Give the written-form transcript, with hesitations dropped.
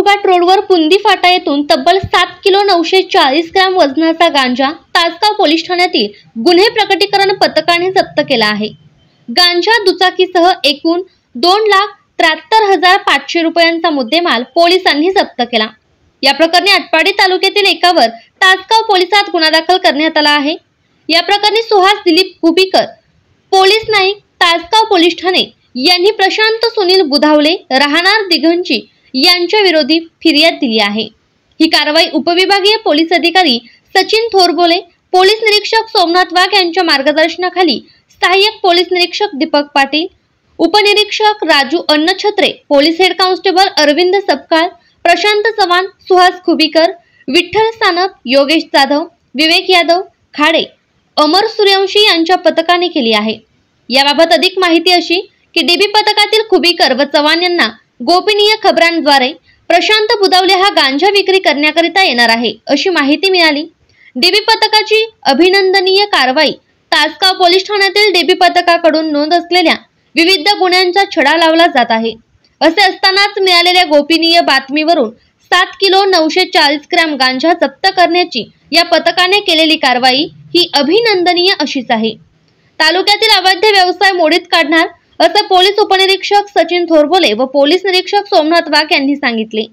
घोघाट रोडवर पुंदी फाटा येथून तब्बल 7 किलो 940 ग्रॅम वजनाचा गांजा तासगाव पोलीस ठाण्यातील गुन्हे प्रकटीकरण पथकाने जप्त केला आहे। गांजा दुचाकीसह एकूण 2,73,500 रुपयांचा मुद्देमाल पोलिसांनी जप्त केला। या प्रकरणी आटपाडी तालुक्यातील एकावर तासगाव पोलिसात गुन्हा दाखल करण्यात आला आहे। या प्रकरणी सुहास दिलीप कुबीकर, पोलीस नाईक, तासगाव पोलीस ठाणे यांनी प्रशांत सुनील बुधावले राहणार दिघंची यांच्या विरोधी फिर्याद दिली आहे। ही कारवाई उपविभागीय पोलीस अधिकारी सचिन थोरबोले, पोलीस निरीक्षक सोमनाथ वाघ यांच्या मार्गदर्शनाखाली सहाय्यक पोलीस निरीक्षक दीपक पाटील, उपनिरीक्षक Raju Annachhatre, police head constable Arvind Sapkal, Prashant Chavan, Suhas Khubikar, Vitthal Sanap, Yogesh Jadhav, Vivek Yadav, Khade, Amar Suryavanshi यांच्या पथकाने केली आहे। याबाबत अधिक माहिती अशी की डीबी पथकातील खुबीकर व चव्हाण यांना गोपनीय खबरांद्वारे प्रशांत बुधावले हा गांजा विक्री करण्याकरिता येणार आहे अशी माहिती मिळाली। डीबी पथकाची अभिनंदनीय कारवाई तासगाव पोलीस ठाण्यातील डीबी पथकाकडून नोंद असलेल्या विविध गुन्ह्यांचा छडा लावला जात आहे। असे असतानाच मिळालेल्या गोपनीय बातमीवरून 7 किलो 940 ग्रॅम गांजा जप्त करण्याची या पथकाने केलेली कारवाई ही अभिनंदनीय अशीच आहे। तालुक्यातील अवैध व्यवसाय मोडीत काढणार असे पोलीस उपनिरीक्षक सचिन थोरबोले व पोलीस निरीक्षक सोमनाथ वाघ यांनी सांगितले।